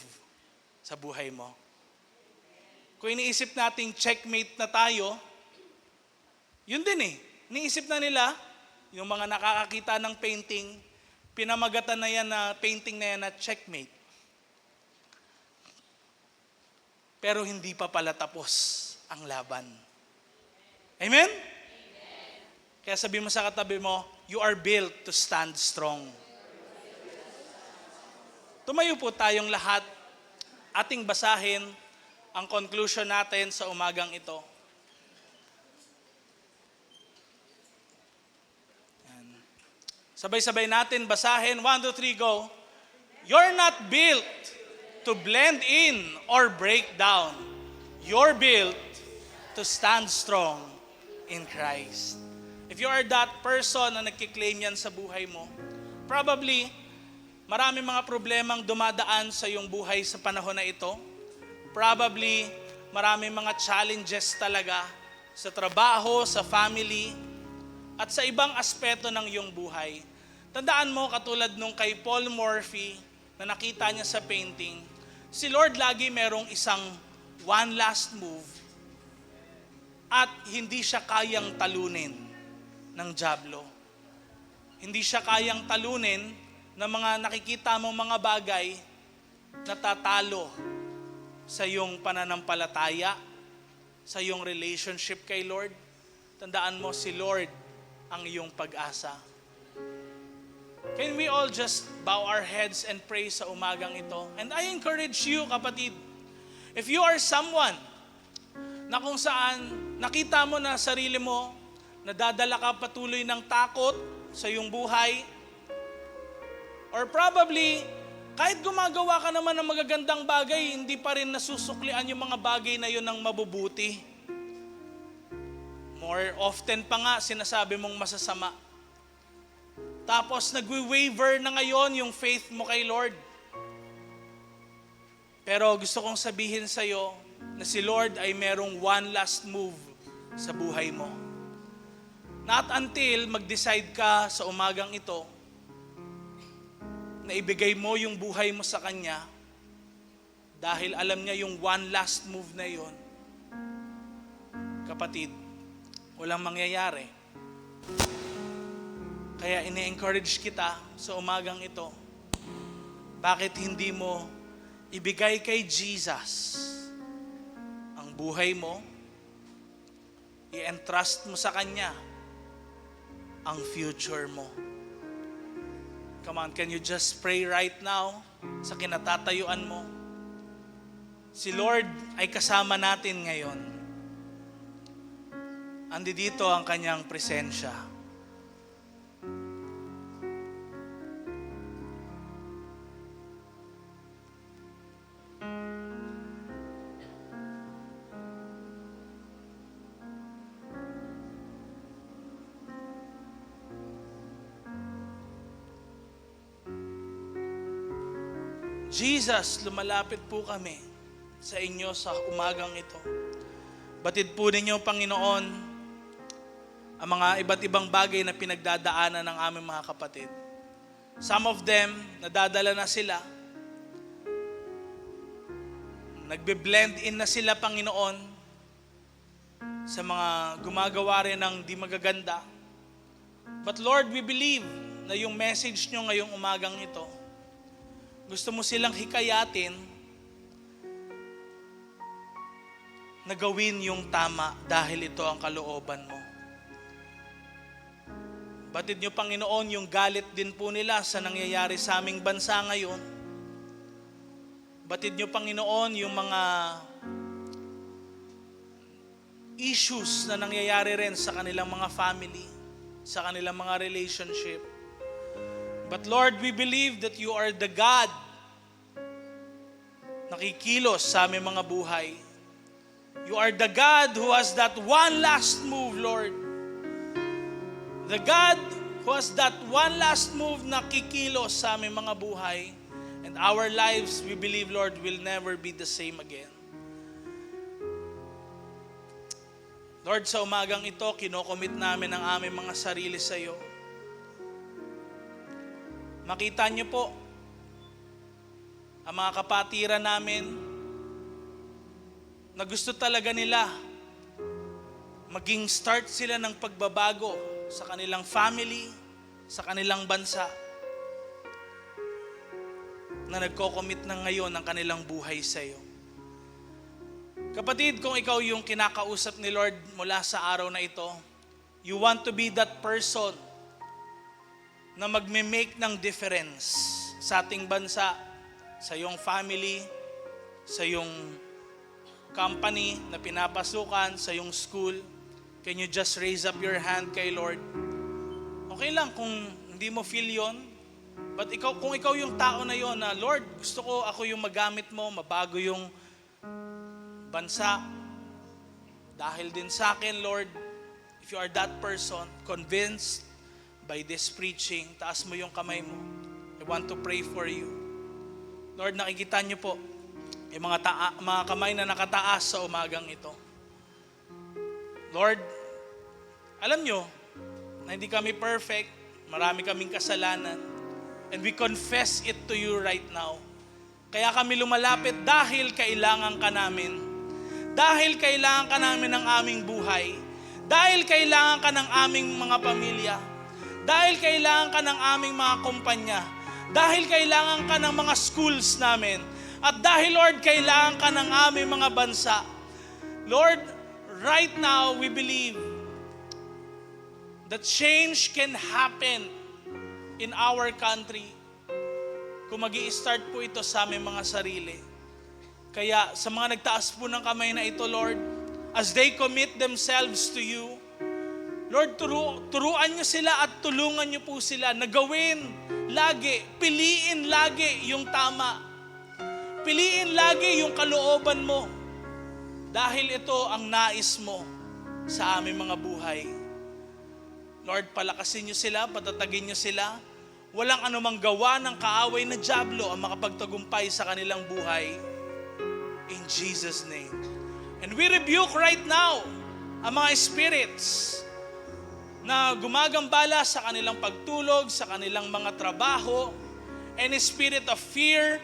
sa buhay mo. Kung iniisip nating checkmate na tayo, yun din eh. Iniisip na nila, yung mga nakakakita ng painting, pinamagatan na yan na painting na yan na checkmate. Pero hindi pa pala tapos ang laban. Amen? Kaya sabi mo sa katabi mo, you are built to stand strong. Tumayo po tayong lahat, ating basahin ang conclusion natin sa umagang ito. Yan. Sabay-sabay natin basahin. 1, 2, 3, go. You're not built to blend in or break down. You're built to stand strong in Christ. If you are that person na nagkiklaim yan sa buhay mo, probably marami mga problemang dumadaan sa iyong buhay sa panahon na ito. Probably marami mga challenges talaga sa trabaho, sa family, at sa ibang aspeto ng iyong buhay. Tandaan mo, katulad nung kay Paul Morphy na nakita niya sa painting, si Lord lagi merong isang one last move at hindi siya kayang talunin ng Diablo. Hindi siya kayang talunin ng mga nakikita mong mga bagay na tatalo sa iyong pananampalataya, sa iyong relationship kay Lord. Tandaan mo, si Lord ang iyong pag-asa. Can we all just bow our heads and pray sa umagang ito? And I encourage you, kapatid, if you are someone na kung saan nakita mo na sarili mo, nadadala ka patuloy ng takot sa iyong buhay, or probably, kahit gumagawa ka naman ng magagandang bagay, hindi pa rin nasusuklian yung mga bagay na yun ng mabubuti. More often pa nga, sinasabi mong masasama. Tapos nagwi-waver na ngayon yung faith mo kay Lord. Pero gusto kong sabihin sa'yo na si Lord ay merong one last move sa buhay mo. Not until mag-decide ka sa umagang ito na ibigay mo yung buhay mo sa Kanya dahil alam niya yung one last move na yon. Kapatid, walang mangyayari. Kaya ini-encourage kita sa umagang ito. Bakit hindi mo ibigay kay Jesus ang buhay mo, i-entrust mo sa Kanya ang future mo. Come on, can you just pray right now sa kinatatayuan mo? Si Lord ay kasama natin ngayon. Andi dito ang kanyang presensya. Jesus, lumalapit po kami sa inyo sa umagang ito. Batid po ninyo, Panginoon, ang mga iba't ibang bagay na pinagdadaanan ng aming mga kapatid. Some of them, nadadala na sila. Nagbe-blend in na sila, Panginoon, sa mga gumagawa rin ng di magaganda. But Lord, we believe na yung message nyo ngayong umagang ito, gusto mo silang hikayatin na gawin yung tama dahil ito ang kalooban mo. Batid nyo, Panginoon, yung galit din po nila sa nangyayari sa aming bansa ngayon. Batid nyo, Panginoon, yung mga issues na nangyayari rin sa kanilang mga family, sa kanilang mga relationship. But Lord, we believe that you are the God na kikilos sa aming mga buhay. You are the God who has that one last move, Lord. The God who has that one last move na kikilos sa aming mga buhay. And our lives, we believe, Lord, will never be the same again. Lord, sa umagang ito, kinocommit namin ang aming mga sarili sa iyo. Makita niyo po, ang mga kapatiran namin na gusto talaga nila maging start sila ng pagbabago sa kanilang family, sa kanilang bansa, na nagko-commit na ngayon ng kanilang buhay sa iyo. Kapatid, kung ikaw yung kinakausap ni Lord mula sa araw na ito, you want to be that person na magme-make ng difference sa ating bansa, sa iyong family, sa iyong company na pinapasukan, sa iyong school. Can you just raise up your hand kay Lord? Okay lang kung hindi mo feel yon. But kung ikaw yung tao na yon na, Lord, gusto ko ako yung magamit mo, mabago yung bansa. Dahil din sa akin, Lord, if you are that person, convinced by this preaching, taas mo yung kamay mo. I want to pray for you. Lord, nakikita niyo po yung mga kamay na nakataas sa umagang ito. Lord, alam niyo na hindi kami perfect, marami kaming kasalanan, and we confess it to you right now. Kaya kami lumalapit dahil kailangan ka namin. Dahil kailangan ka namin ng aming buhay. Dahil kailangan ka ng aming mga pamilya. Dahil kailangan ka ng aming mga kumpanya. Dahil kailangan ka ng mga schools namin. At dahil, Lord, kailangan ka ng aming mga bansa. Lord, right now, we believe that change can happen in our country kung mag-i-start po ito sa aming mga sarili. Kaya sa mga nagtaas po ng kamay na ito, Lord, as they commit themselves to you, Lord, turuan niyo sila at tulungan niyo po sila na gawin lagi, piliin lagi yung tama. Piliin lagi yung kalooban mo. Dahil ito ang nais mo sa aming mga buhay. Lord, palakasin niyo sila, patatagin niyo sila. Walang anumang gawa ng kaaway na dyablo ang makapagtagumpay sa kanilang buhay. In Jesus' name. And we rebuke right now ang mga spirits na gumagambala sa kanilang pagtulog, sa kanilang mga trabaho, any spirit of fear,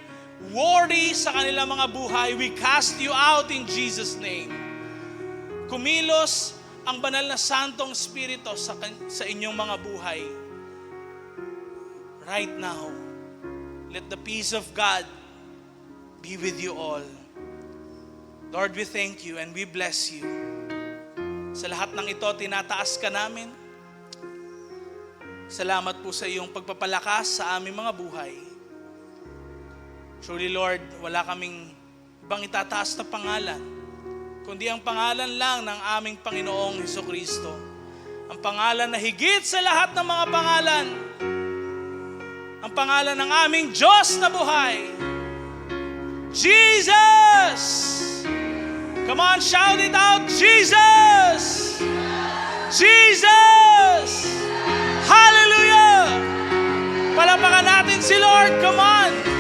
worry sa kanilang mga buhay, we cast you out in Jesus' name. Kumilos ang banal na Santong Espiritu sa inyong mga buhay. Right now, let the peace of God be with you all. Lord, we thank you and we bless you. Sa lahat ng ito, tinataas ka namin. Salamat po sa iyong pagpapalakas sa aming mga buhay. Truly Lord, wala kaming ibang itataas na pangalan, kundi ang pangalan lang ng aming Panginoong Hesukristo. Ang pangalan na higit sa lahat ng mga pangalan. Ang pangalan ng aming Diyos na buhay. Jesus! Come on, shout it out, Jesus! Jesus! Hallelujah! Palapakan natin si Lord, come on!